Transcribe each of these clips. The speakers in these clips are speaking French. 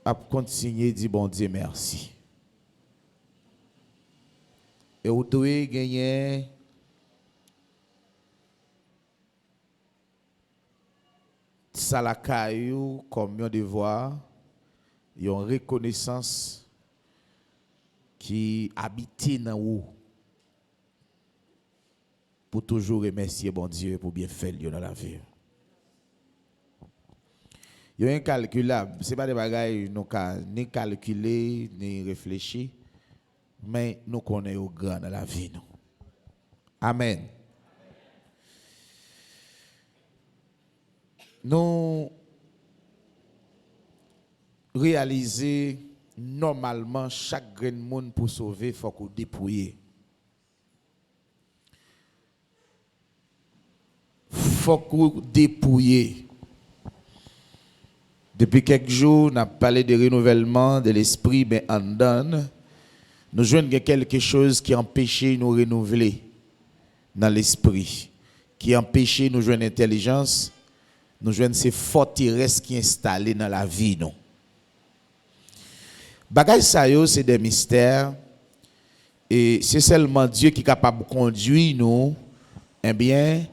à continuer dire bon Dieu merci. Et vous devez gagner ça la caillou comme un devoir, une reconnaissance qui habite dans vous pour toujours remercier bon Dieu pour bien faire dans la vie. Il y a incalculable, ce n'est pas des bagages nous ni calculer ni réfléchir, mais nous connaissons au grand dans la vie. Nous. Amen. Nous réaliser normalement chaque grain de monde pour sauver, il faut qu'on dépouille. Il faut qu'on dépouille. Depuis quelques jours, on a parlé de renouvellement de l'esprit, mais en donne, nous jouons quelque chose qui empêche de nous renouveler dans l'esprit, qui empêche de nous jouer l'intelligence, nous jouons ces forteresses qui sont installées dans la vie. Non? Bagay sa yo, c'est des mystères, et c'est seulement Dieu qui est capable de conduire nous, eh bien,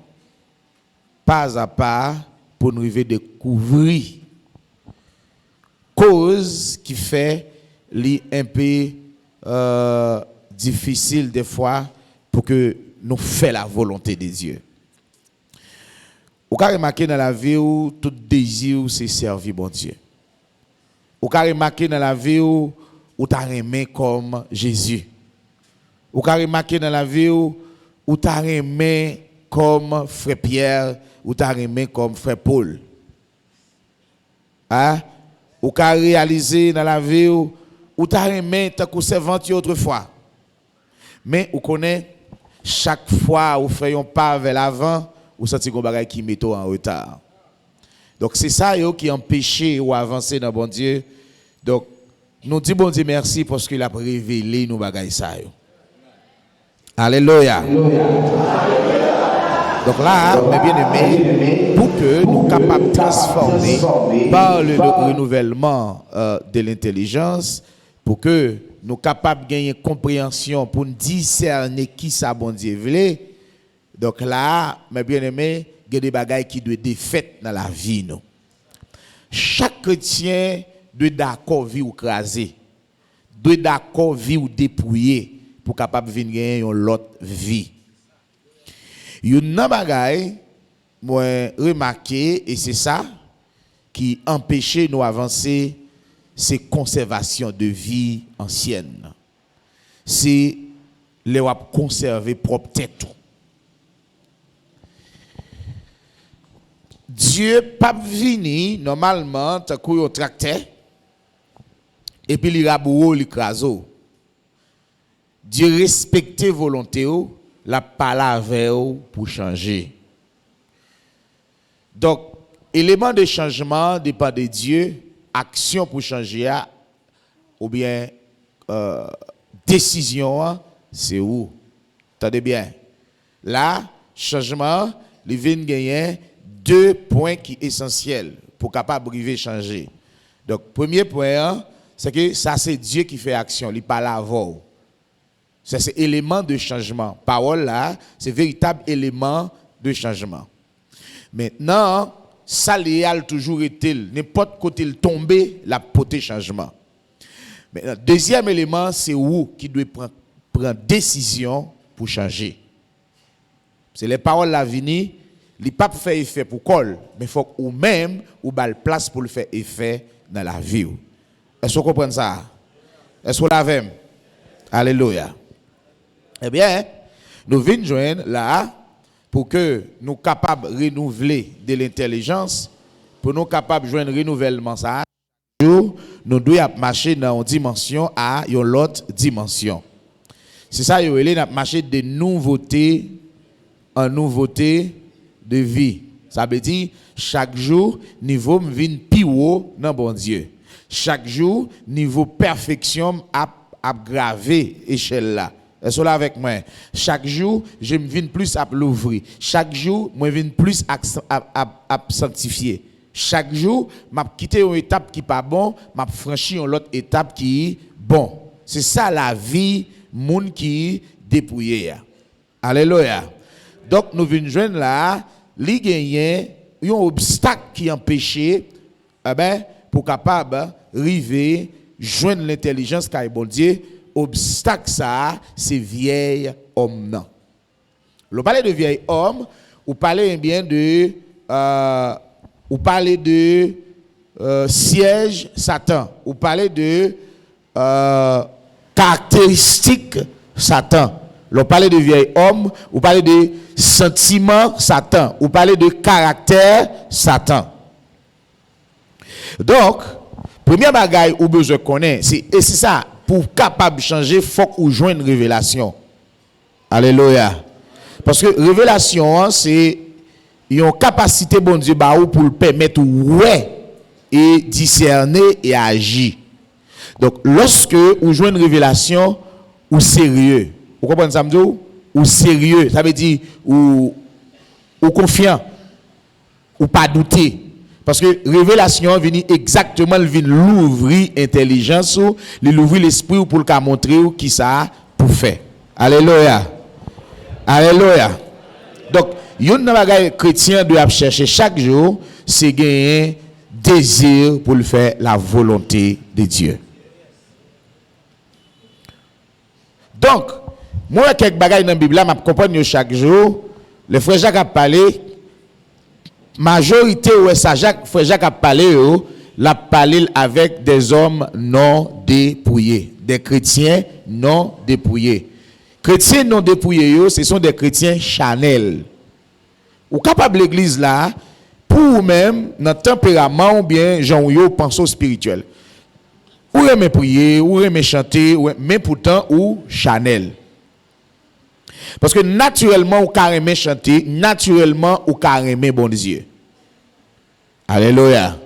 pas à pas, pour nous arriver découvrir cause qui fait un peu difficile des fois pour que nous fassions la volonté de Dieu. Vous avez remarqué dans la vie où tout désir c'est servir bon Dieu. Vous avez remarqué dans la vie où vous avez aimé comme Jésus. Vous avez remarqué dans la vie où vous avez aimé comme frère Pierre, vous avez aimé comme frère Paul. Hein? Ou qu'a réalisé dans la vie ou t'a aimé tant qu'on s'est vanté autrefois. Mais vous connaissez, chaque fois où vous faites un pas vers l'avant, vous sentez qu'on bagaille qui met en retard. Donc c'est ça qui empêche ou avancer dans bon Dieu. Donc nous disons bon Dieu merci parce qu'il a révélé nous bagaille ça. Alléluia. Donc là, mes bien-aimés, pour que nous soyons capables de transformer par le renouvellement de l'intelligence, pour que nous soyons capables de gagner compréhension pour discerner qui ça bon Dieu veut. Donc là, mes bien-aimés, il y a des bagailles qui doivent être faites dans la vie. Nous. Chaque chrétien doit d'accord vivre ou craser, doit d'accord vivre ou dépouiller pour capable de gagner une autre vie. Il y a un bagay, moi remarqué, et c'est ça qui empêche nous avancer, c'est conservation de vie ancienne. C'est les conserver propre tête. Dieu pas vini normalement tant qu'on tracteur et puis il rabou il craso. Dieu respecte volonté la parole pour changer. Donc, élément de changement dépend de Dieu, action pour changer, ou bien décision, c'est où? Attendez bien. Là, changement, il vient gagner 2 points qui sont essentiels pour capable de changer. Donc, premier point, c'est que ça, c'est Dieu qui fait action, il parle avant. Ça, c'est élément de changement. Parole là, c'est véritable élément de changement. Maintenant, ça léal toujours est-il. N'importe côté il tombe, la poté changement. Maintenant, deuxième élément, c'est où qui doit prendre décision pour changer. C'est les paroles là vini, il pas faire effet pour col, mais faut ou même ou bal place pour le faire effet dans la vie. Est-ce que vous comprenez ça? Est-ce que vous l'avez? Alléluia. Eh bien, nous venons joindre là pour que nous soyons capables de renouveler de l'intelligence, pour nous capables de joindre renouvellement ça. Nous devons marcher dans une dimension à une autre dimension. C'est ça, nous devons marcher de nouveauté en nouveauté de vie. Ça veut dire, chaque jour, niveau me vient plus haut dans bon Dieu. Chaque jour, niveau perfection a gravé échelle là. Est-ce que là avec moi? Chaque jour, je me viens plus à l'ouvrir. Chaque jour, je viens plus à sanctifier. Chaque jour, m'a quitté une étape qui pas bon, m'a franchi une autre étape qui bon. C'est ça la vie moun qui dépouillé. Alléluia. Donc nous venons joindre là, li gagner un obstacle qui empêchait pour capable arriver joindre l'intelligence car bon Dieu, obstacle ça c'est vieil homme non. Le parler de vieil homme, ou parler bien de ou parler de siège Satan, ou parler de caractéristiques Satan. On parle de vieil homme, ou parler de sentiments Satan, ou parler de caractère Satan. Donc, première bagaille ou besoin connaître, c'est ça, pour capable changer, il faut qu'on joigne une révélation. Alléluia. Parce que révélation, c'est une capacité bon Dieu pour le permettre ouais et discerner et agir. Donc, lorsque vous jouez une révélation, ou sérieux, vous comprenez ça, ou sérieux, ça veut dire ou confiant, ou pas douter. Parce que révélation vient exactement l'ouvrir l'intelligence, l'ouvrir l'esprit pour le montrer qui ça pour faire. Alléluia. Alléluia. Donc, une bagaille chrétien doit chercher chaque jour, c'est gagner désir pour le faire la volonté de Dieu. Donc, moi, quelques bagailles dans la Bible, je comprends chaque jour. Le frère Jacques a parlé, majorité, ouais, ça, frère Jacques a parlé, l'a parlé avec des hommes non dépouillés, des chrétiens non dépouillés. Chrétiens non dépouillés, ce sont des chrétiens chanel. Ou capable l'église là, pour vous-même, dans tempérament ou bien, genre, yo, pensée spirituelle. Ou aimez prier, ou aimez chanter, mais pourtant, ou chanel. Parce que naturellement, ou carrément chanter, naturellement, ou carrément bon Dieu. Alléluia.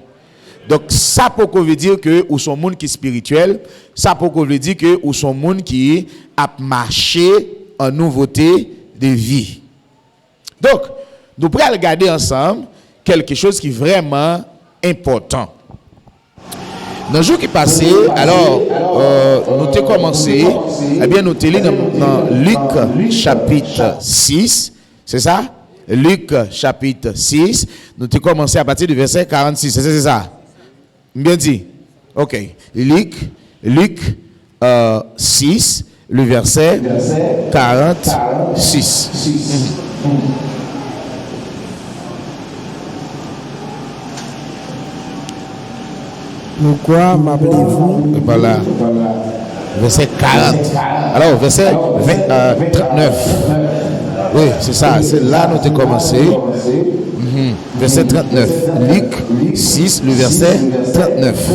Donc, ça pour qu'on veut dire que ou son monde qui est spirituel, ça pour qu'on veut dire que ou son monde qui a marché en nouveauté de vie. Donc, nous pourrons regarder ensemble quelque chose qui est vraiment important. Dans le jour qui passé, alors, nous avons commencé, eh bien, nous avons lu dans Luc chapitre 6, c'est ça? Luc chapitre 6, nous avons commencé à partir du verset 46, c'est ça? Bien dit? Ok. Luc 6, le verset 46. Pourquoi m'appelez-vous? Voilà. Verset 40. Alors, verset 39. Oui, c'est ça. C'est là nous avons commencé. Verset 39. Luc 6, le verset 39.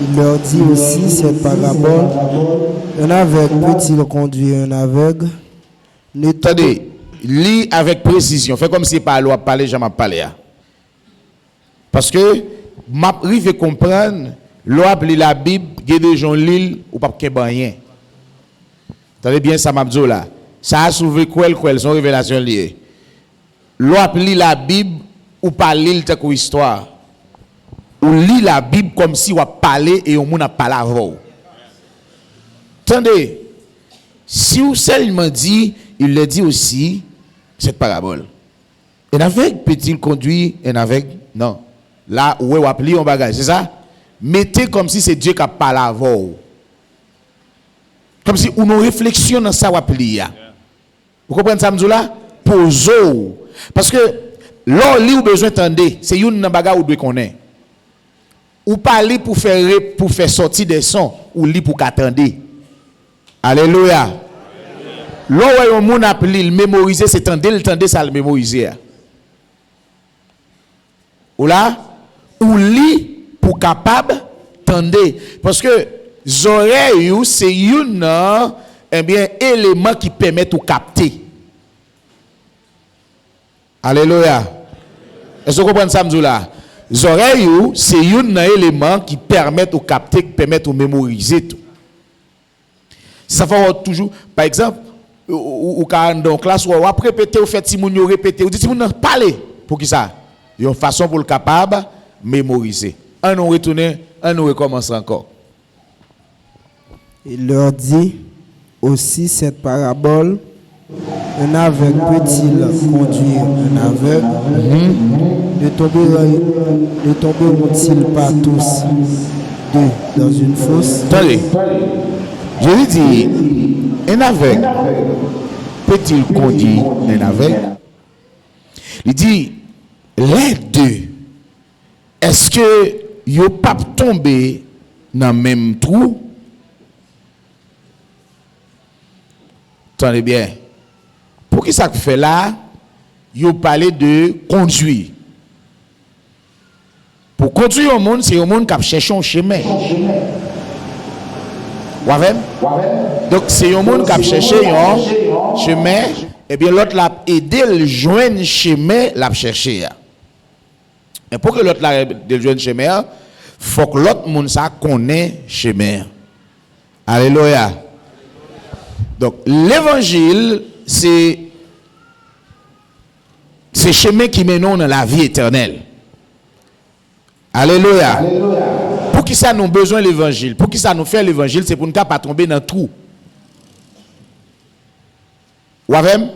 Il leur dit aussi cette parabole. Un aveugle peut-il conduire un aveugle? Attendez, lis avec précision. Fais comme si par loi parler, j'en m'a parlé. Parce que m'arrive à comprendre, l'on lit la Bible, il y a des gens l'île ou pas qu'il rien. Attendez bien ça m'a dit là. Ça a soulevé quoi son révélation liée. L'on lit la Bible ou pas lire ta histoire. Ou lit la Bible comme si on parlait et on n'a pas la voix. Attendez, si vous seulement dit, il le dit aussi cette parabole. Un aveugle peut-il conduire un aveugle? Non. Là où on appelle un bagage, c'est ça? Mettez comme si c'est Dieu qui a parlé avant. Comme si on réflexion dans ça ou appelle. Vous comprenez ça, là? Posez. Parce que là, on a besoin d'entendre. C'est une bagage où doit connaître. Ou parler pour faire sortir des sons, ou lit pour qu'attendre. Alléluia. Là où on monde appelé le mémoriser, c'est tendre ça le mémoriser. Ou là, ou lit pour capable tendre. Parce que les oreilles, c'est un élément qui permet de capter. Alléluia. Est-ce que vous comprenez ça, là? Les oreilles, c'est un élément qui permet de capter, qui permet de mémoriser tout. Ça va toujours, par exemple, ou quand dans la classe, ou répéter, ou fait si vous répéter, ou dites si vous parlez, pour qui ça? Il y a une façon pour le capable mémoriser. On nous retourne, on nous recommence encore. Il leur dit aussi cette parabole. Un aveugle peut-il conduire un aveugle? Ne tomberont-ils pas tous deux dans une fosse? Attendez. Jésus dit, un aveugle peut-il conduire un aveugle? Il dit, les deux, est-ce que ils ne peuvent pas tomber dans le même trou? Attendez bien. Pour qui ça fait là, ils parlent de conduire. Pour conduire au monde, c'est au monde qui cherche un chemin. Donc c'est un monde qui a cherché un chemin, et bien l'autre l'a aidé le joindre chemin, l'a cherché. Et pour que l'autre l'a aidé le joindre chemin, faut que l'autre monde ça connaît chemin. Alléluia. Donc l'évangile c'est chemin qui mène dans la vie éternelle. Alléluia. Pour qui ça nous besoin l'évangile? Pour qui ça nous fait l'évangile? C'est pour ne pas tomber dans le trou. Ou même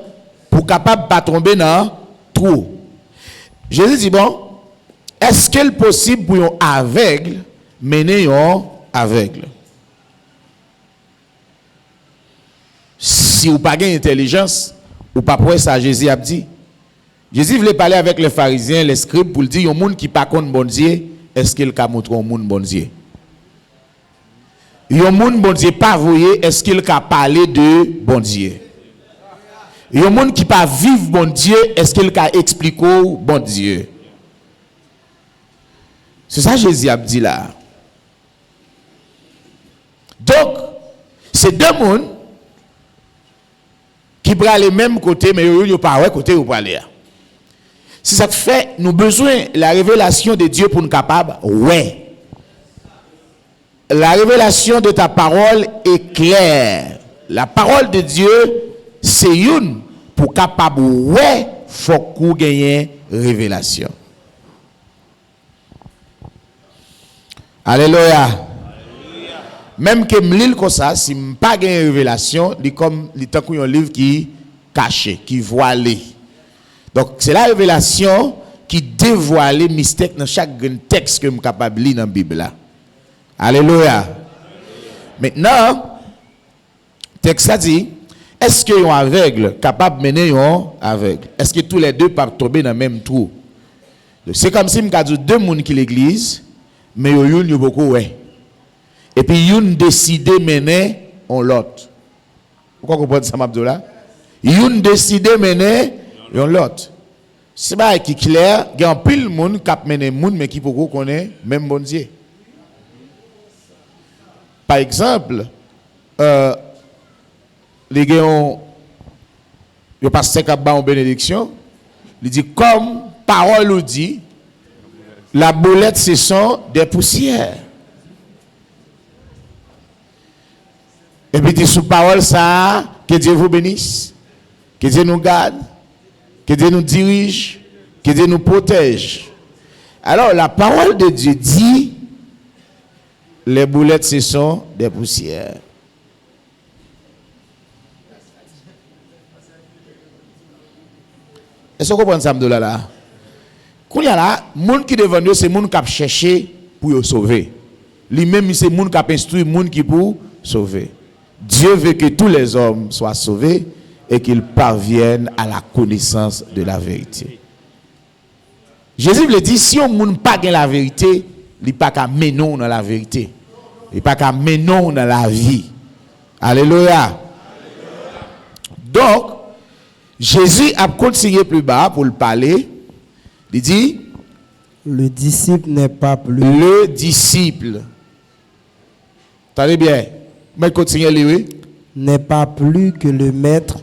pour capable pas tomber dans le trou. Jésus dit bon, est-ce qu'il est possible pour un aveugle mener un aveugle? Si vous n'avez pas d'intelligence, ou pas pour ça, Jésus a dit. Jésus voulait parler avec les pharisiens, les scribes, pour dire, il y a un monde qui pas contre bon Dieu, est-ce qu'il a montré un monde bon Dieu? Il y a un monde bon Dieu pas voyé, est-ce qu'il a parlé de bon Dieu? Il y a un monde qui pas vivre bon Dieu, est-ce qu'il a expliqué bon Dieu? C'est ça que Jésus a dit là. Donc, c'est deux mondes qui prennent les mêmes côtés, mais ils ne pas côté où parler. Si ça fait, nous avons besoin de la révélation de Dieu pour nous capables. Ouais. La révélation de ta parole est claire. La parole de Dieu, c'est une pour capable. Ouais, faut qu'on gagne révélation. Alléluia. Même que m'lil comme ça, si je pas gagne révélation, c'est comme un livre qui est caché, qui est voilé. Donc, c'est la révélation qui dévoile les mystères dans chaque texte que je suis capable de lire dans la Bible. Là. Alléluia. Maintenant, le texte a dit, est-ce qu'il y a un aveugle capable de mener un aveugle? Est-ce que tous les deux peuvent tomber dans le même trou? C'est comme si je dis deux personnes qui l'église, mais il y a beaucoup, ouais. Et puis, ils ont décidé de mener l'autre. Pourquoi vous comprenez ça, Mabdoula? Ils ont décidé de mener l'autre. C'est pas qui clair, il y a pile de monde qui a mené le monde, mais qui peut connaître même bon Dieu. Par exemple, les gens, le pasteur qui a en bénédiction, il dit comme parole nous dit, la boulette ce sont des poussières. Et puis, dit sous parole ça, que Dieu vous bénisse, que Dieu nous garde, que Dieu nous dirige, que Dieu nous protège. Alors, la parole de Dieu dit, les boulettes, ce sont des poussières. Est-ce que vous comprenez ça, là? Quand il y a là, les gens qui devant nous, c'est les gens qui ont cherché pour sauver. Lui-même, c'est les gens qui ont instruit les gens qui pour sauver. Dieu veut que tous les hommes soient sauvés et qu'ils parviennent à la connaissance de la vérité. Jésus le dit, si on ne pas la vérité, il n'y a pas qu'à mener dans la vérité. Il n'y a pas qu'à mener dans la vie. Alléluia. Donc, Jésus a continué plus bas pour le parler. Il dit, le disciple n'est pas plus. Le disciple. Attendez bien. Mais continuez à lire. N'est pas plus que le maître,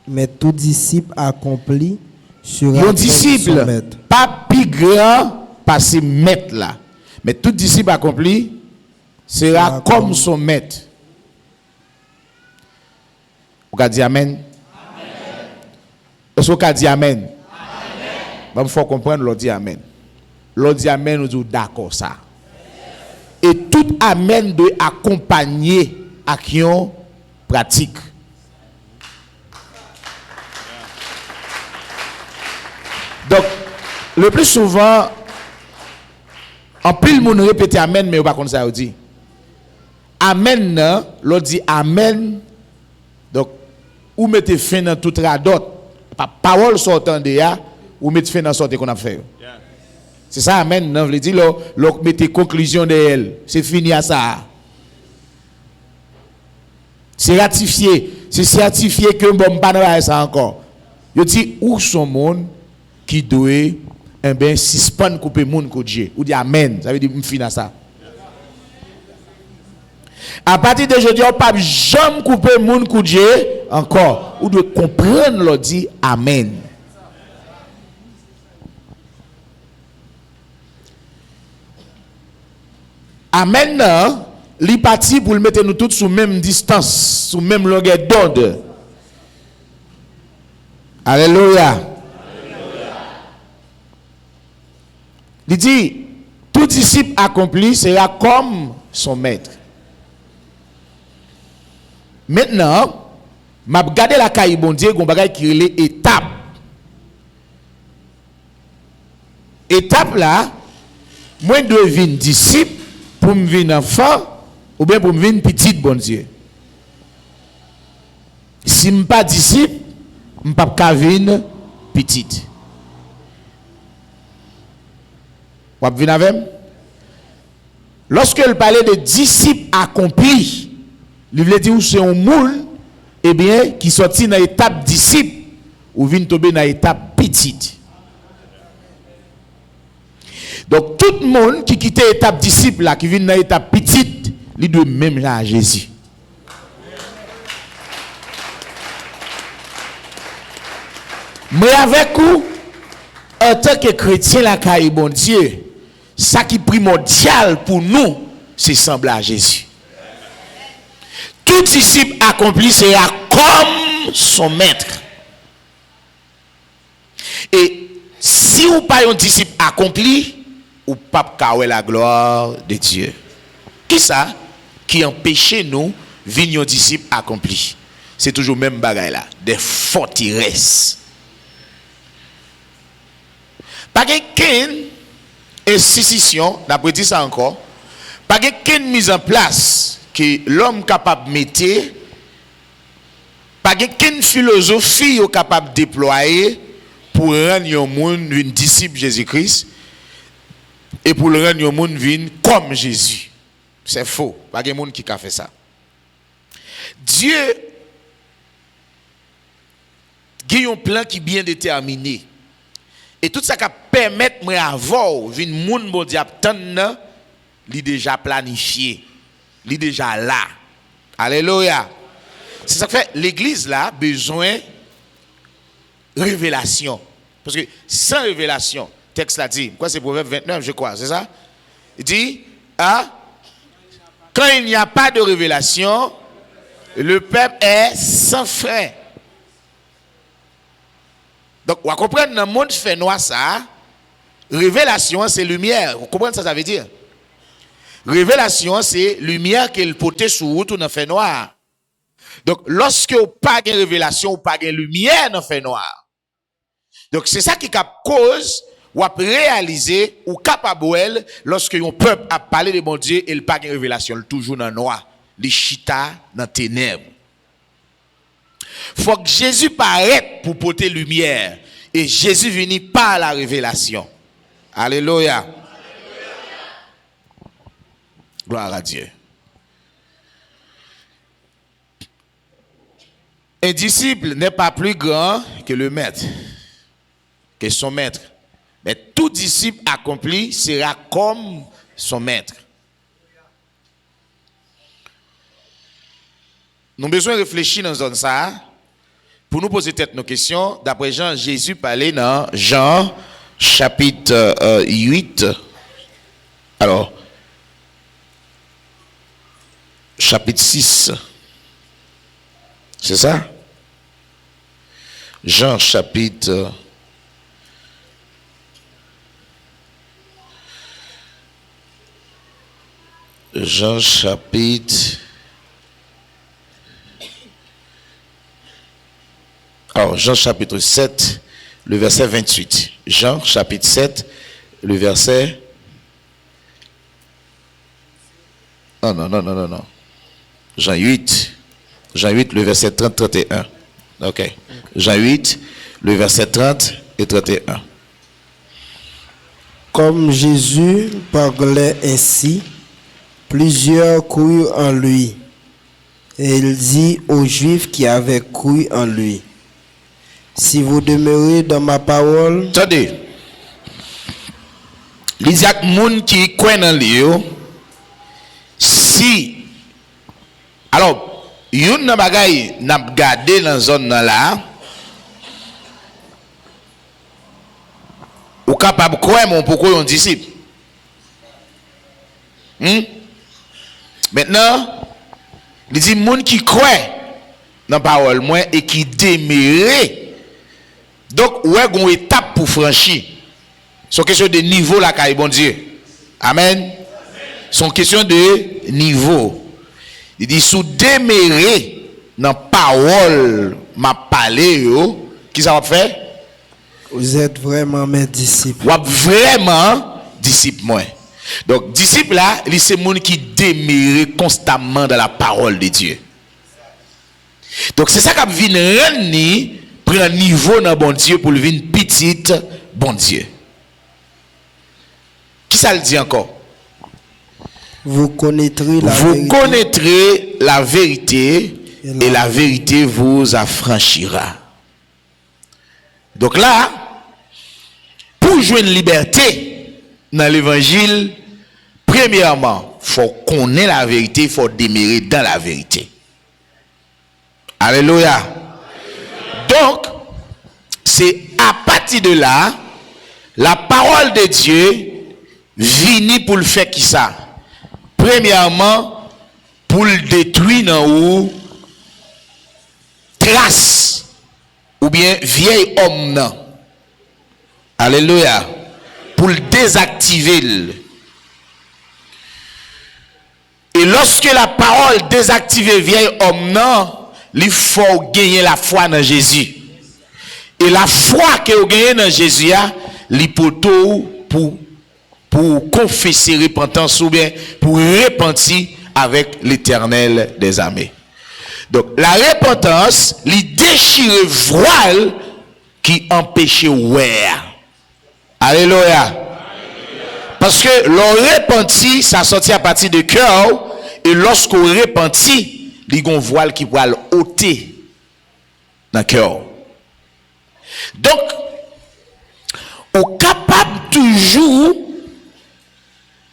mais tout disciple accompli sera le disciple, pas plus grand par ses maîtres là. Mais tout disciple accompli sera comme son maître. Vous avez dit Amen? Est-ce que vous avez dit Amen? Il faut comprendre, l'on dit Amen. l'on dit amen, nous dit d'accord ça. Et tout amen doit accompagner action pratique. Donc, le plus souvent, en pile monde répète amen, mais on pas comme ça, on dit. Amen, l'on dit amen. Donc, ou mettez fin dans toute radot, parole sortant de là, ou mettez fin dans sorte qu'on a fait. C'est ça, amen, non, veut dire, l'on mettez conclusion de elle. C'est fini à ça. C'est ratifié. C'est certifié que bon, pas ça encore. Je dis, où sont monde qui doit, eh bien, suspendre couper monde que Dieu. Ou dit amen. Ça veut dire, fini à ça. À partir de aujourd'hui, on ne peut pas jamais couper monde que Dieu encore. Ou doit comprendre, le dit amen. Amen, li parti pour le mettre nous tous sous même distance, sous même longueur d'onde. Alléluia. Il dit, tout disciple accompli sera comme son maître. Maintenant, m'a regardé la caille bon Dieu, gon bagay qui relè étape. Étape là, moi dois venir disciple pour me venir enfant ou bien pour me venir petit bon Dieu. Si je ne suis pas disciple, je ne peux pas venir petit. Vous venez avec moi? Lorsque il parlait de disciples accomplis, il voulait dire que c'est un moule eh bien, qui sortit dans l'étape disciple ou vient tomber dans l'étape petite. Donc, tout le monde qui quitte l'étape disciple, là, qui vient dans l'étape petite, il doit même là à Jésus. Mais avec vous, en tant que chrétien, la caille, bon Dieu, ça qui est primordial pour nous, c'est sembler à Jésus. Tout disciple accompli sera comme son maître. Et si vous pas un disciple accompli, ou pas la gloire de Dieu. Qui ça qui empêche nous venir disciples accomplis? C'est toujours le même bagaille là, des forteresses. Pas qu'une institution, d'après dit ça encore, pas qu'une mise en place que l'homme capable de mettre, pas qu'une philosophie capable de déployer pour rendre un monde une disciple Jésus-Christ. Et pour le rendre, le monde vient comme Jésus. C'est faux. Pas de monde qui a fait ça. Dieu a un plan qui est bien déterminé. Et tout ça qui permet de avoir un monde mondial, il est déjà planifié. Il est déjà là. Alléluia. C'est ça que fait l'église là besoin de révélation. Parce que sans révélation, texte là dit, quoi c'est Proverbe 29, je crois, c'est ça? Il dit, quand il n'y a pas de révélation, le peuple est sans frein. Donc, vous comprenez, dans le monde fait noir ça, révélation c'est lumière. Vous comprenez ça veut dire? Révélation c'est lumière qu'elle porte sur route ou dans fait noir. Donc, lorsque vous n'avez pas de révélation, vous n'avez pas de lumière dans fait noir. Donc, c'est ça qui cause ou à réaliser ou capable lorsque un peuple a parlé de bon Dieu et il pas de révélation, toujours dans le noir, les chita dans ténèbres. Faut que Jésus paraisse pour porter lumière et Jésus vient par la révélation. Alléluia. Gloire à Dieu. Un disciple n'est pas plus grand que le maître, que son maître. Mais tout disciple accompli sera comme son maître. Nous avons besoin de réfléchir dans zone ça pour nous poser peut-être nos questions. D'après Jean, Jésus parlait dans Jean chapitre 8. Alors, chapitre 6. C'est ça? Jean chapitre Jean chapitre. Alors, Jean chapitre 7, le verset 28. Jean chapitre 7, le verset. Oh non. Jean 8. Jean 8, le verset 30-31. Ok. Jean 8, le verset 30 et 31. Comme Jésus parlait ainsi, plusieurs crurent en lui. Et il dit aux Juifs qui avaient cru en lui, si vous demeurez dans ma parole... Attendez. Les gens qui croient en lui, si... Alors, yon nan bagay n'a gardé dans zone là, ou capable croire mon pourquoi yon disciple. Maintenant, il dit moun qui croit dans parole moi et qui demeure. Donc ouais gon étape pour franchir. C'est question de niveau la caille bon Dieu. Amen. C'est question de niveau. Il dit sous demeurer dans parole m'a parlé yo, qui ça va faire? Vous êtes vraiment mes disciples. Vous êtes vraiment disciple moi. Donc disciple là, c'est monde qui demeure constamment dans la parole de Dieu. Donc c'est ça qui vient rendre prendre niveau dans bon Dieu pour le venir petite bon Dieu. Qui ça le dit encore? Vous connaîtrez la vérité et la vérité vous affranchira. Donc là, pour jouer une liberté dans l'évangile, premièrement, il faut connaître la vérité, il faut demeurer dans la vérité. Alléluia. Donc, c'est à partir de là, la parole de Dieu vient pour le faire qui ça? Premièrement, pour le détruire dans ou trace ou bien vieil homme non. Alléluia. Pour le désactiver. Et lorsque la parole désactive vieil homme non, il faut gagner la foi dans Jésus. Et la foi que vous gagnez dans Jésus, l'hypothèse pour confesser repentance ou bien pour repentir avec l'Éternel des armées. Donc la repentance, il déchire voile qui empêchait ouais. Alléluia. Parce que l'on repentit, ça sortit à partir du cœur, et lorsqu'on repentit, il y a un voile qui va ôter dans le cœur. Donc, on est capable toujours,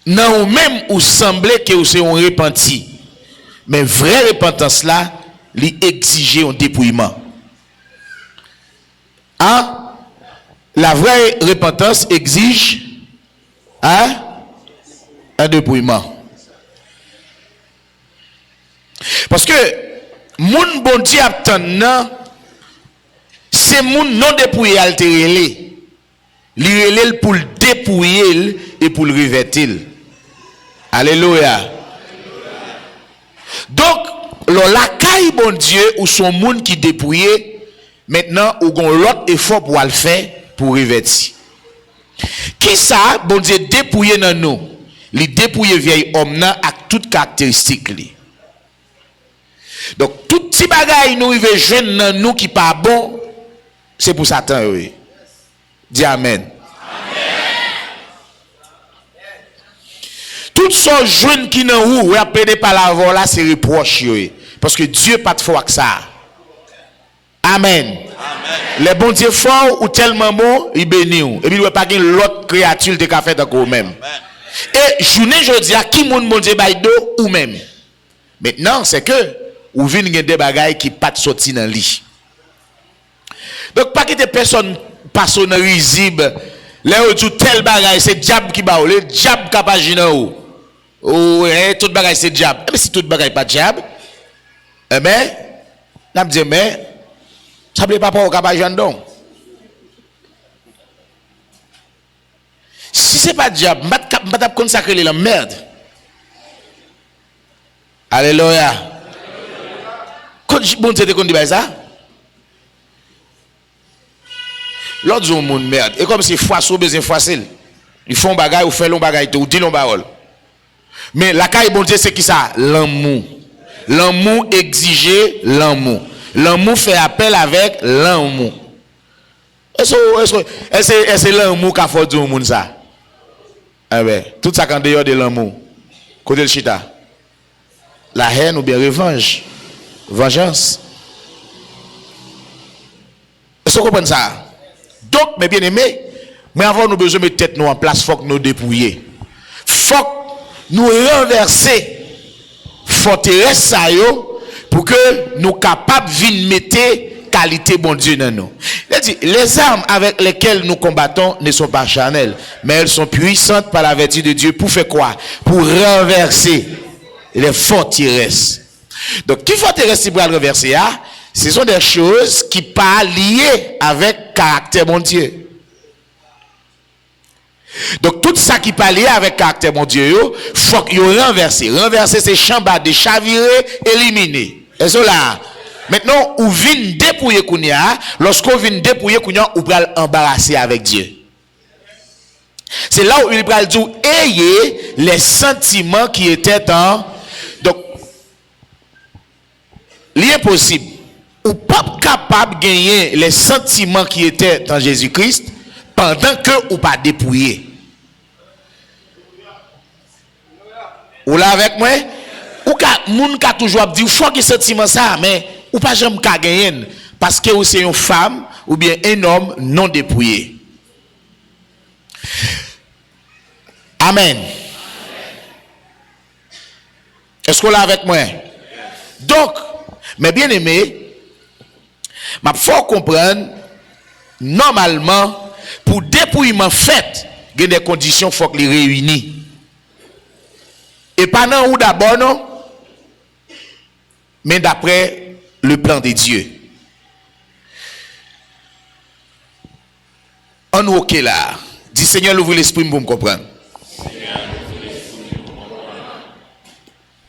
non ou même ou sembler que vous avez repenti. Mais vraie repentance là, lui exige un dépouillement. Hein? La vraie repentance exige un dépouillement. Parce que moun bon Dieu attend c'est moun non dépouillé altéré. Li relève pour le dépouiller et pour le revêtir. Alléluia. Donc, la caille bon Dieu ou son monde qui dépouillé, maintenant ou gon l'autre effort pour le faire pour revêtir. Qui ça bon Dieu dépouillé dans nous? Li dépouiller vieil homme nan avec toutes caractéristiques li. Donc tout petit bagay nous rive jeune dans nous qui pas bon, c'est pour Satan oui. Dis amen. Tout ce jeune qui n'a ou appelé par la voix là, c'est reproche. Parce que Dieu pas de foi que ça. Amen. Amen. Les bons dieux forts ou tellement bon, il bénit. Et puis il ne va pas gagner l'autre créature de café d'accord même. Et journée je dis à qui mon Dieu baïdo ou même. Maintenant c'est que ou vinn gen des bagailles qui pas sorti dans lit. Donc pas que des personnes personnelles risibles. Là où tout tel bagaille c'est diable qui ba ou le diable capable ou. Oh, tout bagaille c'est diable. Mais si tout bagaille pas diable, eh ben, n'a dit mais ça plaît pas pour capable jandon. Si c'est pas diable, m'pa consacrer la merde. Alléluia. Quand bon Dieu te dit ça? L'autre jour monde merde. Et comme c'est foi sur besoin facile. Ils font bagaille ou font long bagaille ou dit long parole. Mais la caille bon Dieu c'est qui ça? L'amour. L'amour exige l'amour. L'amour fait appel avec l'amour. Est-ce que l'amour qu'a fait du monde ça? Eh ben, tout ça quand dehors de l'amour. Côté le chita. La haine ou bien revanche. Vengeance. Est-ce que vous comprenez ça? Donc, mes bien-aimés, mais avant nous besoin de mettre tête nous en place, il faut que nous dépouiller. Faut que nous renverser forteresse ça yo pour que nous capables de mettre qualité bon Dieu dans nous. Les armes avec lesquelles nous combattons ne sont pas charnelles, mais elles sont puissantes par la vertu de Dieu pour faire quoi? Pour renverser les forteresses. Donc, qui forteresse pour renverser? Ce sont des choses qui ne sont pas liées avec le caractère bon Dieu. Donc, tout ça qui n'est pas lié avec le caractère bon Dieu, il faut qu'il renverse. Renverser, c'est chambar, de chavirer, éliminer. Et cela. Maintenant, ou vient dépouiller Kounia, lorsqu'on vient dépouiller Kounia, ou va embarrasser avec Dieu. C'est là où il va dire, ayez les sentiments qui étaient en. Donc, l'impossible. Ou pas capable de gagner les sentiments qui étaient en Jésus-Christ pendant que ou pas dépouillé. Ou là avec moi? Ou moun ka toujours dit faut que sentiment ça mais ou pas jamais ka gagner parce que ou c'est une femme ou bien un homme non dépouillé. Amen. Est-ce qu'on l'a avec moi? Donc, mes bien-aimés, il faut comprendre, normalement, pour dépouillement fait, il y a des conditions qu'il faut que les réunissent. Et pas non ou d'abord, non, mais d'après le plan de Dieu. On est OK là. Dis Seigneur, ouvre l'esprit pour me comprendre.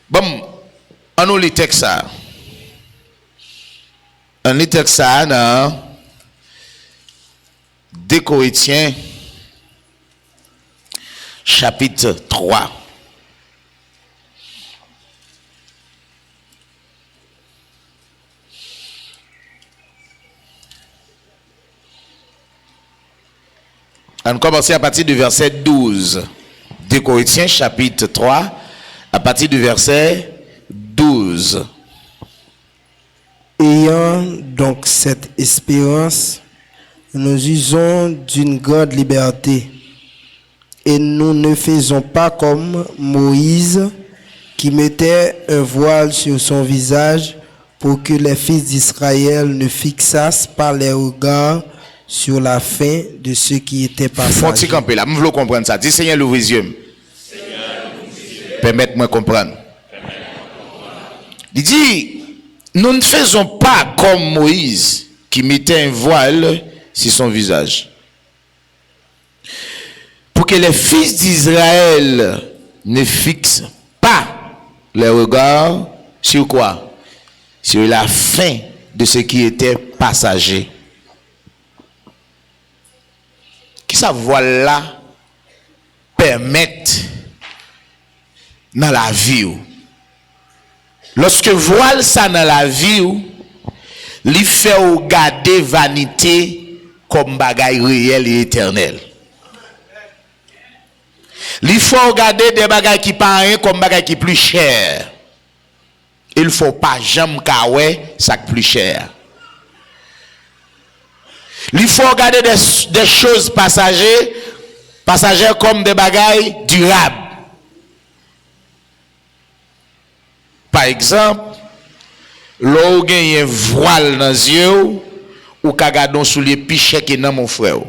Bon, on nous les textes ça. On les textes ça dans 2 Corinthiens chapitre 3. On commence à partir du verset 12. 2 Corinthiens chapitre 3, à partir du verset 12. Ayant donc cette espérance, nous usons d'une grande liberté et nous ne faisons pas comme Moïse qui mettait un voile sur son visage pour que les fils d'Israël ne fixassent pas les regards sur la fin de ceux qui étaient passagers. Faut-il camper là, je veux comprendre ça. Dis Seigneur, l'ouvre les yeux. Permette-moi de comprendre. Il dit, nous ne faisons pas comme Moïse qui mettait un voile sur son visage. Pour que les fils d'Israël ne fixent pas les regards sur quoi? Sur la fin de ce qui était passager. Qui ça voile là permettre dans la vie. Lorsque voile ça dans la vie, il fait garder vanité comme bagaille réel et éternel. Il faut regarder des bagailles qui pas rien comme bagaille qui plus cher. Il faut pas jamais kawé ça plus cher. Il faut regarder des choses passagères comme des bagailles durables. Par exemple, l'eau gagne un voile dans les yeux ou kagadon sous les pichets qui dans mon frère.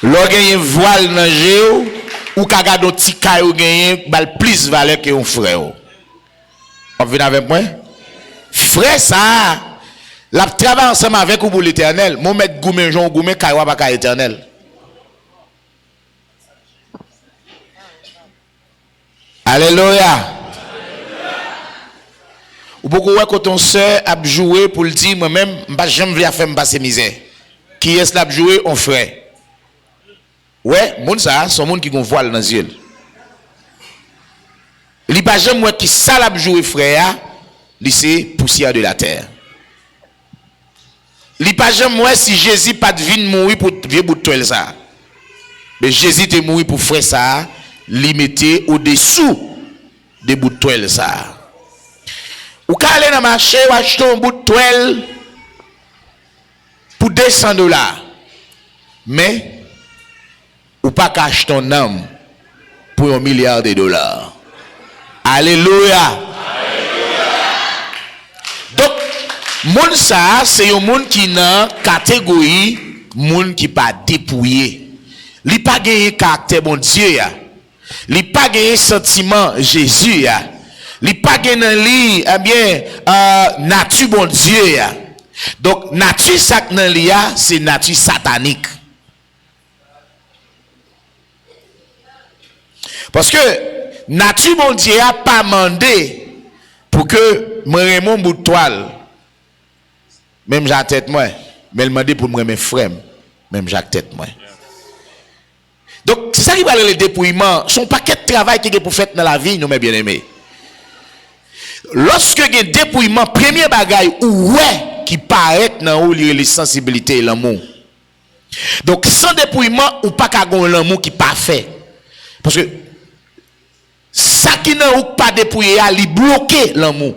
L'eau gagne un voile dans les yeux ou kagadon tika ou gagne bal plus valeur que un frère. On vient avec moi? Frère ça, la travail ensemble avec vous pour l'éternel. Mon maître Goumen, Jean Goumen, Kaiwa pas éternel. Alléluia. Ou beaucoup ouais quand ton sœur a joué pour le dire moi-même j'aime bien faire me passer misère. Qui est-ce l'a joué on frère. Ouais, moun ça son monde qui gon voile dans les yeux. Li pas jamais moi qui ça l'a joué frère, li c'est poussière de la terre. Li pas jamais moi si Jésus pas de vin mourir pour vieux bout de toile ça. Mais Jésus est mort pour frère ça, li mettait au-dessous des bouts de toile ça. Ou ka aller dans marché ou acheter un bout de toile pour $200. Mais ou pas acheter ton âme pour $1 milliard. Alléluia. Donc moun ça c'est un monde qui dans catégorie monde qui pas dépouillé. Li pas gagné caractère bon Dieu ya. Li pas gagné sentiment Jésus ya. Li pas gagné li eh bien nature bon Dieu ya. Donc nature ça nan li ya c'est nature satanique. Parce que nature bon Dieu a pas mandé pour que moi remon bout de toile. Même j'ai tête moi, mais il m'a demandé pour moi mes frères, même j'ai tête moi. Donc c'est ça qui va le dépouillement, son paquet de travail qui est pour faire dans la vie nous mes bien-aimés. Lorsque il y a un dépouillement, premier bagaille ouais qui paraît dans où les sensibilités et l'amour. Donc sans dépouillement ou pas qu'à l'amour qui parfait. Parce que ça qui n'a pas dépouillé a li bloquer l'amour.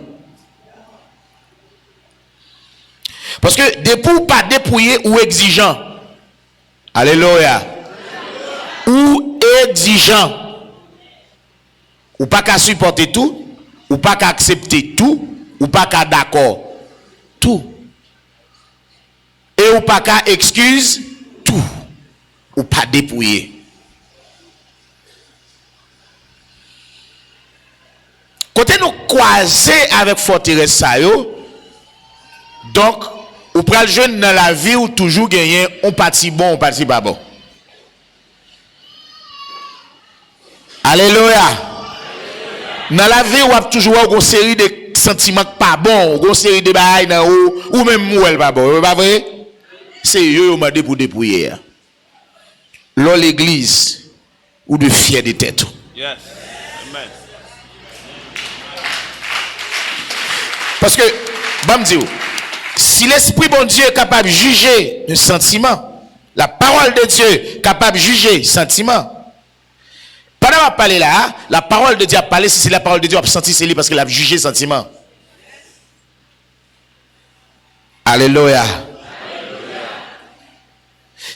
Parce que dépouille pas dépouillé ou exigeant. Alléluia. Ou exigeant. Ou pas qu'à supporter tout, ou pas qu'à accepter tout, ou pas qu'à d'accord tout. Et ou pas qu'à excuse tout, ou pas dépouiller. Quand nous croiser avec forteresse ça yo, donc ou pral jeune dans la vie ou toujours gagner on parti bon, on parti pas bon. Alléluia. Dans la vie ou a toujours une série de sentiments pas bons, une série de bail dans ou même mouel pas bon, pas vrai? C'est eux m'a dit pour dépouiller. L'on l'église ou de fier de tête. Yes. Amen. Parce que bam dit si l'esprit bon Dieu est capable de juger un sentiment, la parole de Dieu est capable de juger sentiment. Pendant qu'on parle là, la parole de Dieu a parlé, si c'est la parole de Dieu a senti c'est lui parce qu'il a jugé sentiment. Alléluia.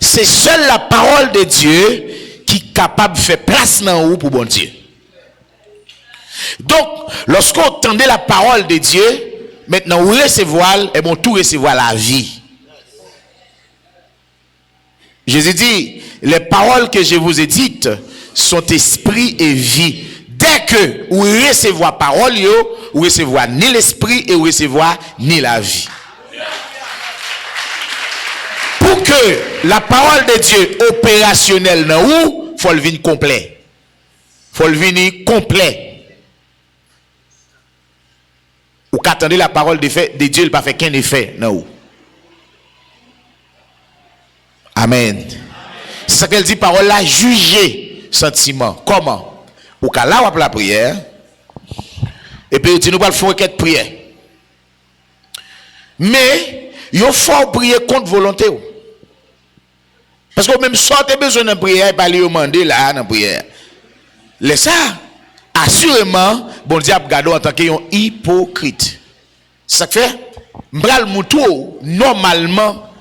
C'est seule la parole de Dieu qui est capable de faire place dans vous pour bon Dieu. Donc, lorsqu'on entendait la parole de Dieu, maintenant vous recevoir, et bon tout recevoir la vie. Jésus dit, les paroles que je vous ai dites sont esprit et vie. Dès que vous recevez la parole, vous recevez ni l'esprit et vous recevez ni la vie. Pour que la parole de Dieu opérationnelle dans vous, il faut le venir complet. Il faut le venir complet. Ou qu'attendez la parole de Dieu, il n'a pas fait qu'un effet dans vous. Amen. C'est ça qu'elle dit, parole là, juger sentiment. Comment? Ou qu'à là, on va la prière. Et puis, nous allons faire une prière. Mais, il faut prier contre volonté. Parce que même si vous avez besoin de prière, il faut demander là, dans la prière. Les ça, assurément, bon Dieu a gardé en tant qu'un hypocrite. Ça fait, m'bral moutou, normalement,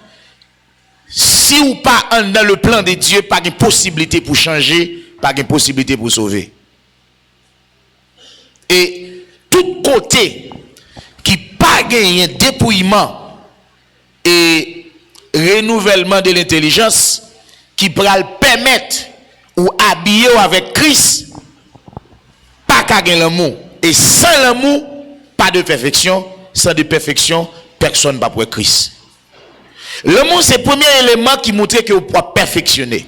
si ou pas dans le plan de Dieu, pas de possibilité pour changer, pas de possibilité pour sauver. Et tout côté qui pas gagné dépouillement et renouvellement de l'intelligence qui pourra le permettre ou habiller avec Christ, pas qu'à gagner l'amour. Et sans l'amour, pas de perfection. Sans de perfection, personne ne va pour Christ. L'amour, c'est le premier élément qui montre que vous pouvez perfectionner.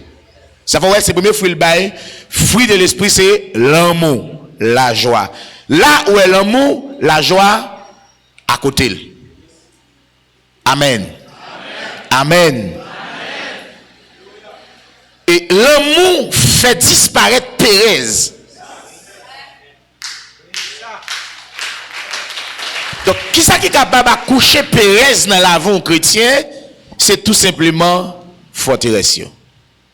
Ça fait ouais, c'est le premier fruit de l'esprit, c'est l'amour. la joie. Là où est l'amour, la joie à côté. Amen. Amen. Et l'amour fait disparaître Pérez. Donc, qui ça qui est capable de coucher Pérez dans l'avant chrétien? C'est tout simplement forteresse.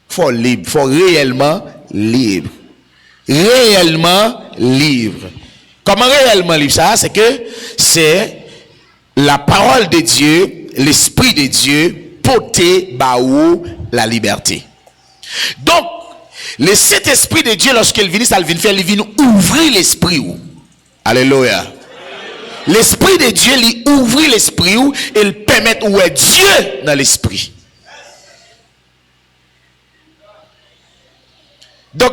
Faut libre, faut réellement libre. Réellement libre. Comment réellement libre ça? C'est que c'est la parole de Dieu, l'esprit de Dieu, porter baou la liberté. Donc, le Saint-Esprit de Dieu, lorsqu'il vient, ça vient faire, il vient ouvrir l'esprit. Alléluia. L'esprit de Dieu, il ouvre l'esprit et il permet où est Dieu dans l'esprit. Donc,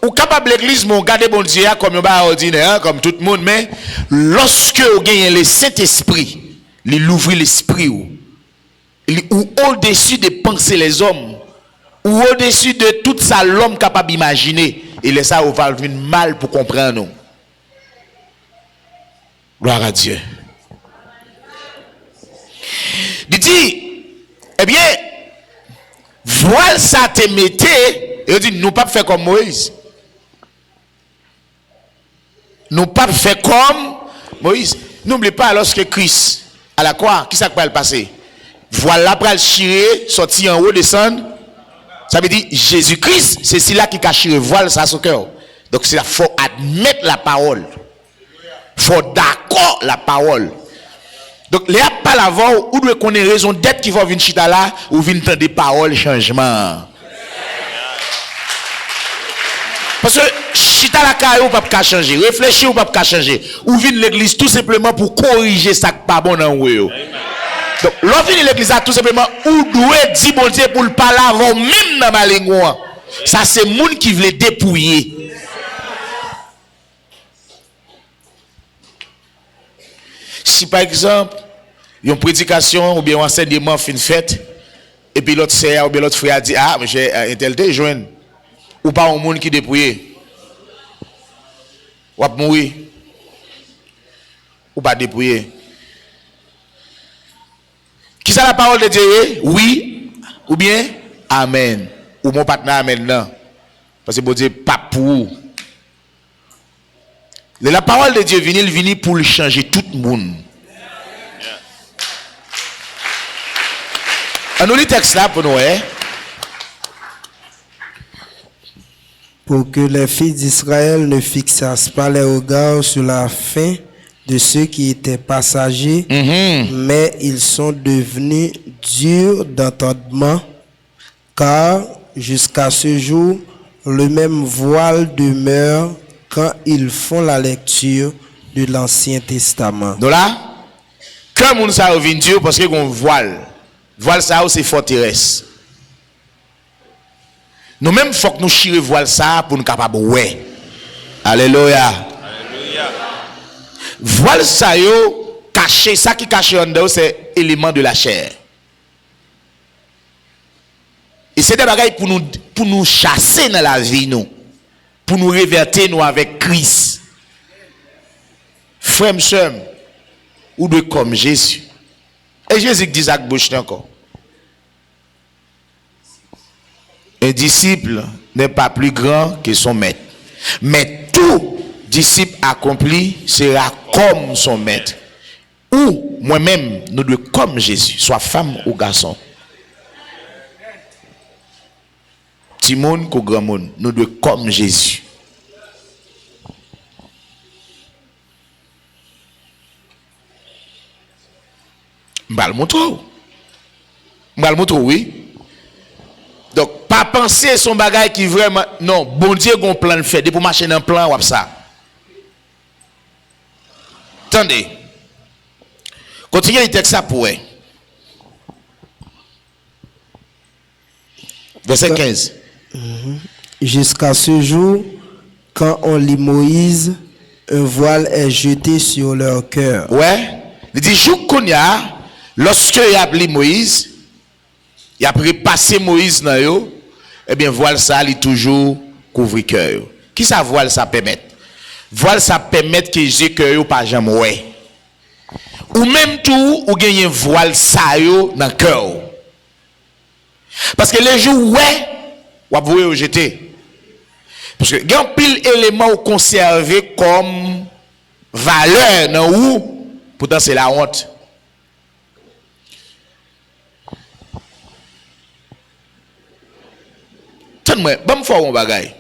ou capable l'église, mon garder bon Dieu comme un bar ordinaire, comme tout le monde, mais lorsque vous gagnez le Saint-Esprit, il ouvre l'esprit ou au-dessus de penser les hommes, ou au-dessus de tout ça l'homme capable d'imaginer, et laisse ça au va venir mal pour comprendre nous. Gloire à Dieu. Il dit, eh bien, voile ça te mettez, et il dit, nous pas faire comme Moïse. Nous pas faire comme Moïse. N'oubliez pas, lorsque Christ, à la croix, qui ça va le passer? Voilà, pour le chirer, sortir en haut, descendre. Ça veut dire, Jésus-Christ, c'est celui-là qui a chiré, voile ça son cœur. Donc, il faut admettre la parole. Il faut d'accord la parole. Donc, les pas l'avant, ou doit qu'on ait raison d'être qui va venir chita là, ou venir entendre des paroles, changement. Parce que chita la caille ou pas changer, réfléchir ou pas changer, ou venir l'église tout simplement pour corriger ça qui pas bon dans vous. Donc, l'on vient l'église tout simplement, ou doit dire bon Dieu pour le parler avant même dans ma langue. Ça c'est monde qui veut dépouiller. Si par exemple, il y a une prédication ou bien un enseignement fin fait, et puis l'autre sœur ou bien l'autre frère dit, ah, mais j'ai un tel te joint, ou pas un monde qui dépouille, ou pas mourir, ou pas dépouiller. Qui ça la parole de Dieu? Oui, ou bien Amen. Ou mon partenaire Amen, non. Parce que bon Dieu, pas pour. La parole de Dieu vient pour le changer tout le monde. On nous lit texte là pour nous, hein? Pour que les fils d'Israël ne fixassent pas les regards sur la fin de ceux qui étaient passagers, mais ils sont devenus durs d'entendement, car jusqu'à ce jour, le même voile demeure quand ils font la lecture de l'Ancien Testament. Donc là, quand on ça revient Dieu parce que qu'on voile ça c'est forteresse. Nous même faut que nous chire voile ça pour nous capable ouais. Alléluia. Voile ça yo caché, ça qui caché en dedans c'est élément de la chair. Et c'est des bagages pour nous chasser dans la vie nous. Pour nous révertir nous avec Christ. Frère, soeur, ou de comme Jésus. Et Jésus dit à bouche encore. Un disciple n'est pas plus grand que son maître. Mais tout disciple accompli sera comme son maître. Ou moi-même, nous devons comme Jésus, soit femme ou garçon. Petit monde ou grand monde, nous devons comme Jésus. M'bal montre, oui. Donc, pas penser son bagage qui vraiment. Non, bon Dieu, qu'on plan le fait. Pour marcher dans un plan, ou ça. Attendez. Continuez le texte ça pour. Verset 15. Jusqu'à ce jour, quand on lit Moïse, un voile est jeté sur leur cœur. Ouais. Il dit, jour qu'on y a, lorsque il a appelé Moïse, il a repassé Moïse dans eux, eh bien, voile ça, il toujours couvre cœur. Qui ça voile ça permet? Voile ça permet que les yeux ou pas jamais ouais. Ou même tout ou gagner voile ça yo dans cœur. Parce que les jours ouais, ou avouer au jeter. Parce que il y a pile éléments conservé comme valeur dans ou pourtant c'est la honte. Tenez-moi, bon me faire un bagay.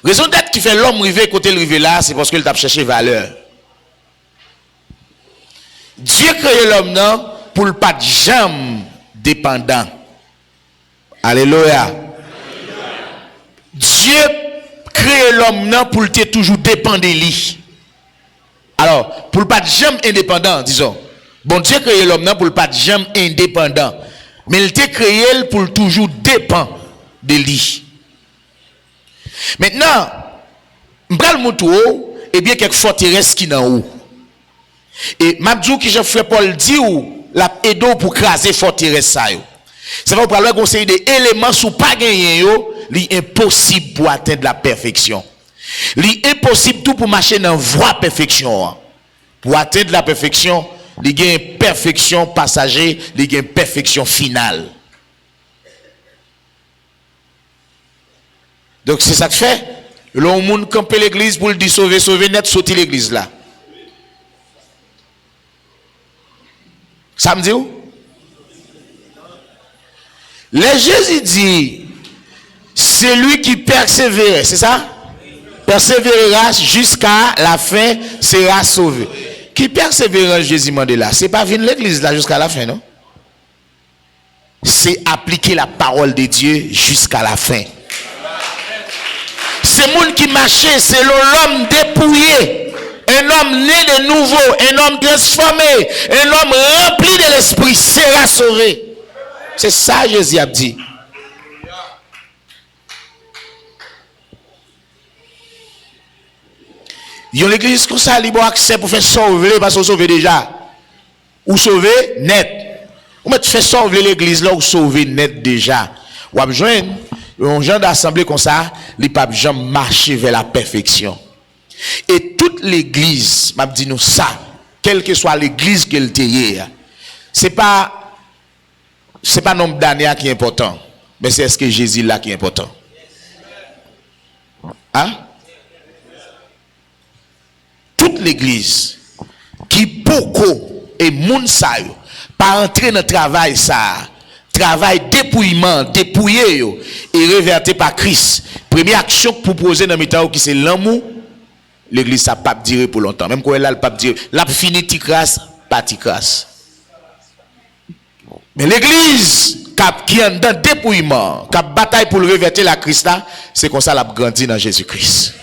Raison d'être qui fait l'homme rivé côté le rivé là, c'est parce qu'il t'a cherché valeur. Dieu crée l'homme non pour le pas de jamais dépendant. Alléluia. Dieu crée l'homme non pour le toujours dépendre de lui. Alors, pour le pas de jamais indépendant, disons. Bon Dieu crée l'homme non pour le pas de jamais indépendant. Mais il t'a créé pour le toujours dépend de lui. Maintenant, m'bral moutou et bien quelques forteresses qui dans haut. Et m'abdou qui Jean-Frère Paul dit ou la aido pour craser forteresse ça yo. Ça va parler conseiller des éléments sous pas gagner yo, li impossible pour atteindre la perfection. Li impossible tout pour marcher dans voie perfection. Pour atteindre la perfection, li gagne perfection passager, li gagne perfection finale. Donc c'est ça que fait. L'on monde camper l'église pour le dire sauver net sauter l'église là. Ça me dit où? Les Jésus dit celui qui persévère, c'est ça? Persévérera jusqu'à la fin sera sauvé. Qui persévère Jésus Mandela, c'est pas venir l'église là jusqu'à la fin, non? C'est appliquer la parole de Dieu jusqu'à la fin. C'est monde qui marchait, c'est l'homme dépouillé, un homme né de nouveau, un homme transformé, un homme rempli de l'esprit sera sauvé. C'est ça Jésus a dit. Il y a l'église comme ça, libre accès pour faire sauver, parce qu'on sauve déjà. Ou sauver net. Ou mettre faire sauver l'église là, ou sauver net déjà. Ou à joindre un genre d'assemblée comme ça, les papes jamais marcher vers la perfection. Et toute l'église, m'a dit nous ça, quelle que soit l'église qu'elle était, c'est pas nombre d'années qui est important, mais c'est ce que Jésus là qui est important. Hein? Toute l'église qui beaucoup et moun sa yo pas entrer dans le travail ça. Travail dépouillement, dépouillé et réverté par Christ. Première action pour poser dans le qui c'est l'amour, l'église ça pas durer pour longtemps. Même quand elle a le pape dire, la fini ticras, pas ticras. Mais l'église qui est dans dépouillement, qui bataille pour le réverter la Christ, c'est comme ça l'a grandi dans Jésus-Christ.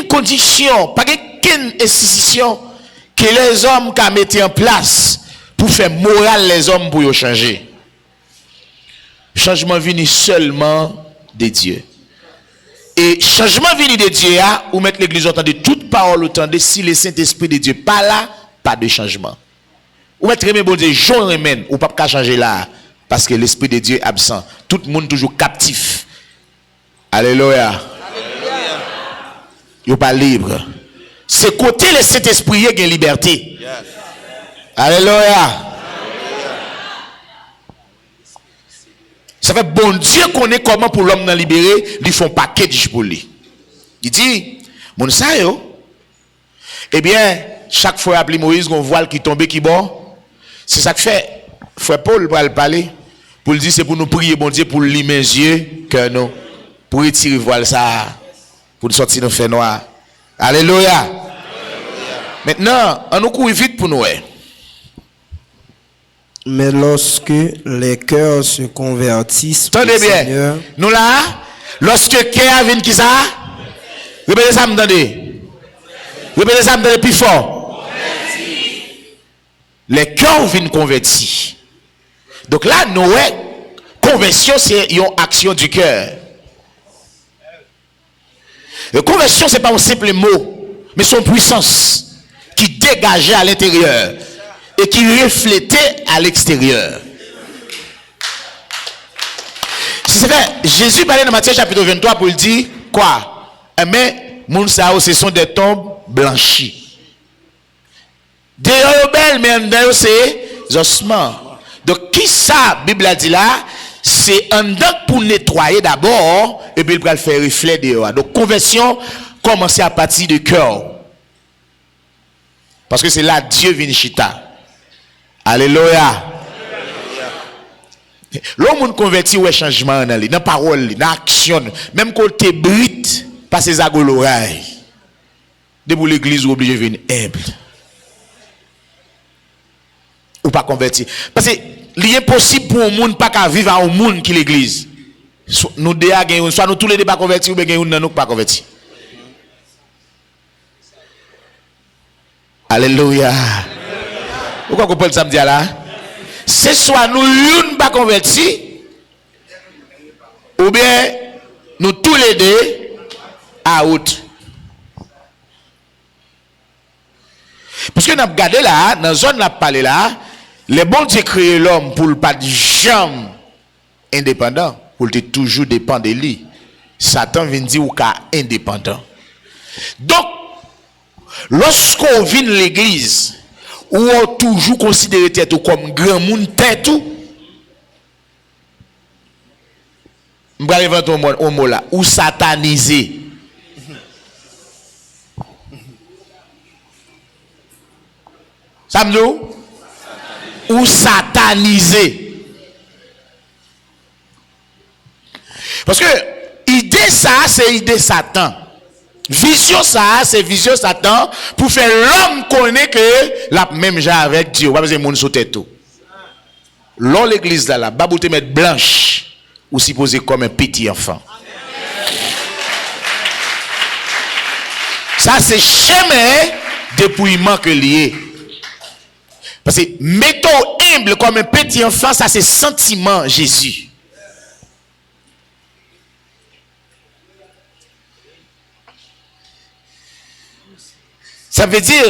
Condition, pas qu'une institution que les hommes qui mettent en place pour faire moral les hommes pour changer. Changement venu seulement de Dieu. Et changement venu de Dieu, ou mettre l'église autant de toute parole autant de si le Saint-Esprit de Dieu pas là, pas de changement. Ou mettre même bon Dieu, Jean remène, ou pas changer là, parce que l'Esprit de Dieu est absent. Tout le monde toujours captif. Alléluia. Yo pas libre. C'est côté le Saint-Esprit qui a liberté. Yes. Alléluia. Ça fait bon Dieu connaît comment pour l'homme non libéré, ils font package pour lui. Il dit, mon ça yo. Eh bien, chaque fois appelé Moïse, on voit qui tombe qui bon. C'est ça que fait. Frère Paul va le parler. Pour le dire, c'est pour nous prier bon Dieu pour limer les yeux, que nous, pour retirer voile ça. Pour nous sortir dans le fait noir. Alléluia. Alléluia. Maintenant, on nous court vite pour nous. Mais lorsque les cœurs se convertissent, attendez bien. Seigneur, nous là, lorsque le cœur vient qui ça? Répétez ça, m'entendez? Répétez ça, m'entendez plus fort. Les cœurs viennent convertis. Donc là, nous, conversion, c'est une action du cœur. La conversion, ce n'est pas un simple mot, mais son puissance qui dégageait à l'intérieur. Et et qui reflétait à l'extérieur. C'est vrai, Jésus parlait dans Matthieu chapitre 23 pour dire quoi? Mais moun sao ce sont des tombes blanchies. D'ailleurs belle mais d'ailleurs c'est ossements. Donc qui ça Bible a dit là? C'est un dedans pour nettoyer d'abord et puis il va le faire reflet dehors. Donc conversion commence à partir du cœur. Parce que c'est là Dieu vient chita. Alléluia. L'homme converti ouais changement dans la parole, dans l'action, même quand tu brite par ses agolorailles. Depuis l'église obligé de venir humble. Ou pas converti. Parce que il est impossible pour un monde pas qu'à vivre à un monde qui l'église. Nous déjà soit nous tous les deux pas convertis ou bien nous pas convertis. Alléluia. Pourquoi vous pouvez le samedi là? C'est soit nous une pas convertis ou bien nous tous les deux out. Parce que nous avons regardé là, dans la zone n'a parlé là, les bons Dieu créé l'homme pour le pas de jamais indépendant, pour le toujours dépend de lui. Satan vient dire ou qu'à indépendant. Donc, lorsqu'on vient de l'église, ou on toujours considéré tête comme grand monde tête tout, on va inventer un mot là, ou satanisé. Ça me dit? Ou satanisé. Parce que idée ça, c'est idée Satan. Vision ça, c'est vision Satan pour faire l'homme connaître que la même genre avec Dieu. Pas besoin de monde sauter tout. L'on l'église là, pas te mettre blanche ou supposé comme un petit enfant. Ça c'est chemin dépouillement que lié. Parce que mettons humble comme un petit enfant, ça c'est sentiment Jésus. Ça veut dire,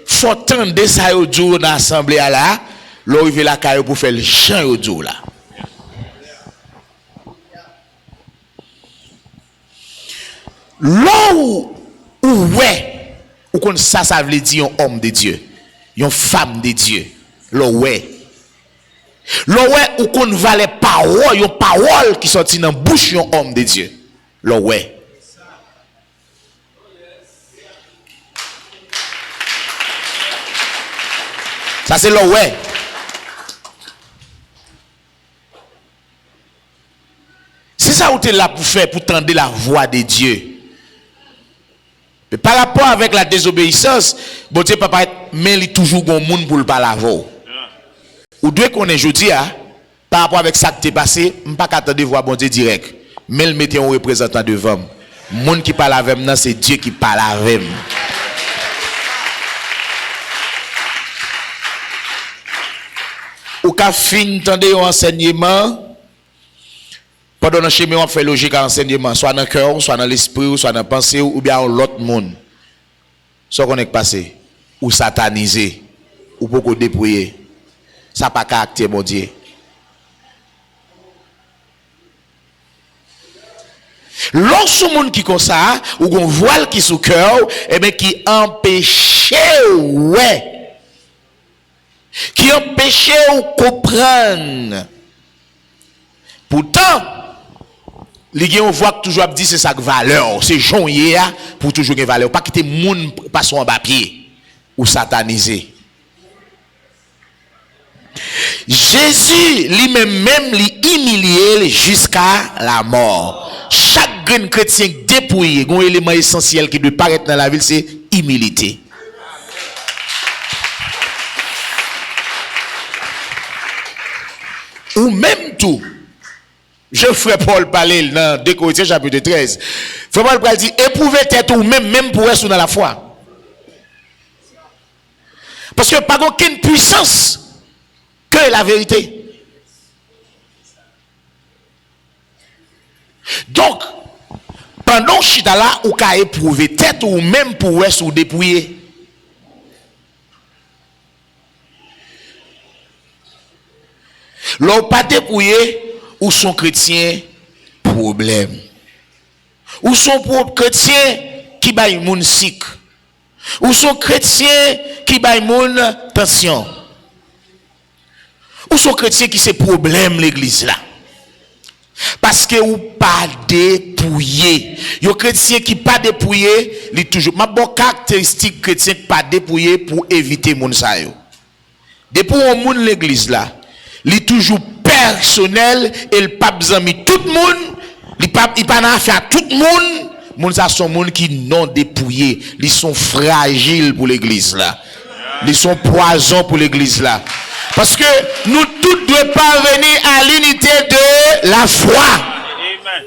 faut tendre ça au jour dans l'assemblée là, l'arriver la caille pour faire le chant au jour là. Là où ouais, ou qu'on ça veut dire un homme de Dieu, une femme de Dieu. Là ouais. Là ouais ou qu'on va les paroles, une parole qui sorti dans bouche d'un homme de Dieu. Là ouais. Ça c'est là ouais. C'est ça où tu es là pour faire, pour tendre la voix de Dieu. Mais par rapport avec la désobéissance, bon Dieu papa mais il toujours un monde pour le parler. Ou doit qu'on est jeudi par rapport avec ça qui t'est passé, on pas attendre voir bon Dieu direct. Mais il mettait un représentant devant. Monde qui parle avec moi, c'est Dieu qui parle avec moi. Ou ka fin tande un enseignement pendant le chemin on fait logique à enseignement soit dans le cœur, soit dans l'esprit, soit dans la pensée ou bien l'autre monde. Ça qu'on est passé ou satanisé ou beaucoup dépouillé. Ça pas caractère mon Dieu. Lorsque monde qui comme ça ou qu'on voile qui sous cœur et bien qui empêche ouais qui empêche ou comprendre. Pourtant, les gens voient que toujours dit c'est ça que valeur, c'est joigné pour toujours une valeur, pas quitter monde passer en papier ou satanisé. Jésus lui-même humilié jusqu'à la mort. Chaque grand chrétien dépouillé, un élément essentiel qui doit paraître dans la ville, c'est humilité. Ou même tout, je ferai Paul parler dans 2 Corinthiens chapitre 13. Frère Paul dit, éprouvez tête ou même pour être dans la foi. Parce que pas aucune puissance que la vérité. Donc, pendant chita là, ou ka éprouver tête ou même pour être ou dépouiller. L'on pas dépouillé ou son chrétien problème. Ou son chrétien qui baille moun sik. Ou son chrétien qui baille moun tension. Ou son chrétien qui c'est problème l'église là. Parce que ou pas dépouillé. Yo chrétien qui pas dépouillé, li toujours ma bon caractéristique chrétien pas dépouillé pour éviter moun sa yo. Depuis on moun l'église là, li toujours personnel et le pas besoin mi tout le monde, il pas n'a affaire tout le monde, moun ça sont moun qui non dépouillé, ils sont fragiles pour l'église là. Ils sont poison pour l'église là. Parce que nous tous devons parvenir à l'unité de la foi. Amen.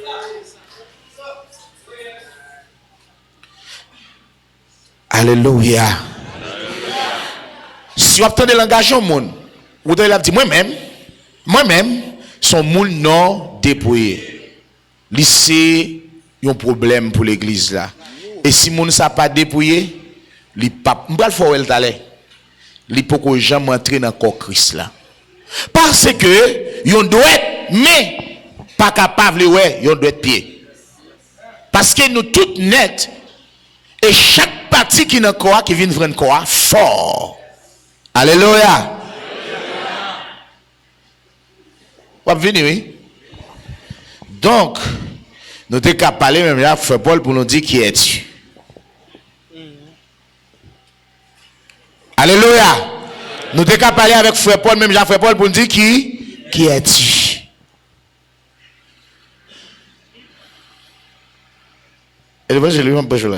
Alléluia. Si vous attendez l'engagement, vous devez dire moi-même, son monde non dépouillé. C'est un problème pour l'église là. Et si moun ça pas dépouillé, li pas m'bral faut elle t'aller. Li poko jamais entrer dans corps Christ là. Parce que yon doit être mais pas capable ouais, yon doit être pied. Parce que nous tout net et chaque partie qui dans corps qui vient prendre corps fort. Alléluia. Vous venez oui. Donc nous t'es qu'à parler même là frère Paul pour nous dire qui es-tu. Alléluia. Nous t'es qu'à parler avec frère Paul même là frère Paul pour nous dire qui es-tu. Et l'évangile un peu là.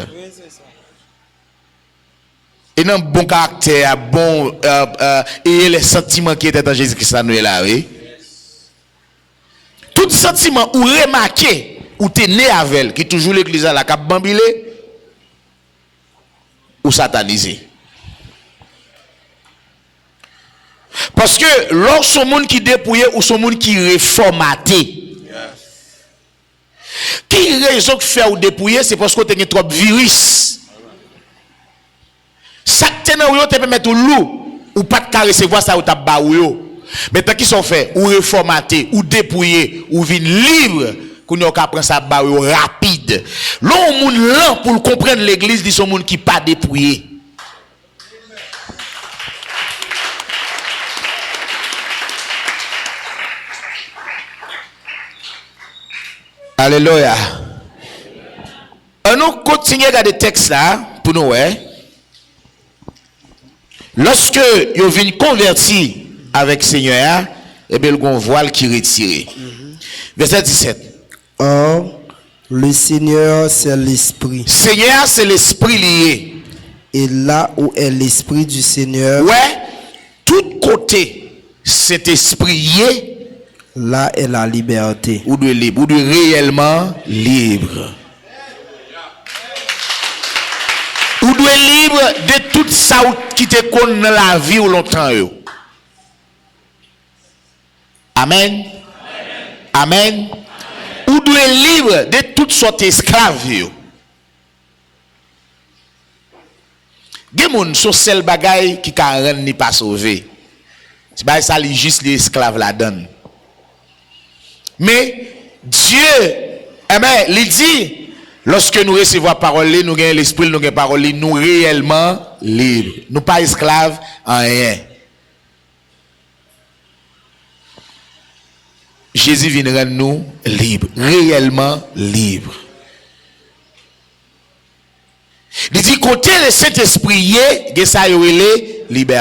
Et non bon caractère, bon et les sentiments qui étaient dans Jésus-Christ là nous est là oui. Tout sentiment ou remarqué ou t'es né avec elle qui toujours l'église là cap bambilé ou satanisé. Parce que lorsque monde qui dépouillé ou son monde qui réformaté. Qui raison que fait ou dépouiller c'est parce que tu as trop virus. Ça te nan ou te permet ou loup ou pas de recevoir ça ou t'a ba ou yo. Mais tant qu'ils sont fait ou réformaté ou dépouillé ou vin libre qu'on yo ka prend ça ba ou rapide. L'on moun lent pour comprendre l'église dit son monde qui pas dépouillé. Alléluia. On nous continue à regarder le texte là pour nous ouais. Lorsque vous venez convertir avec Seigneur, et bien le voile qui retiré. Verset 17. Or, le Seigneur c'est l'esprit. Seigneur c'est l'esprit lié. Et là où est l'esprit du Seigneur, ouais, tout côté cet esprit lié, là est la liberté. Ou de libre, ou de réellement libre. Ou de libre de tout ça qui te connaît dans la vie ou longtemps. Amen. Amen. Ou de libre de toutes sortes d'esclaves. Gen moun son seul bagay qui ka rend ni pas sauvé. C'est pas ça li juste les esclaves la donne. Mais Dieu, amen, il dit, lorsque nous recevons la parole, nous gagnons l'esprit, nous gagnons la parole, nous réellement libres. Nous pas esclaves en rien. Jésus vient rendre nous libres, réellement libres. Il dit, côté le Saint-Esprit, il y a ça, il est liberté.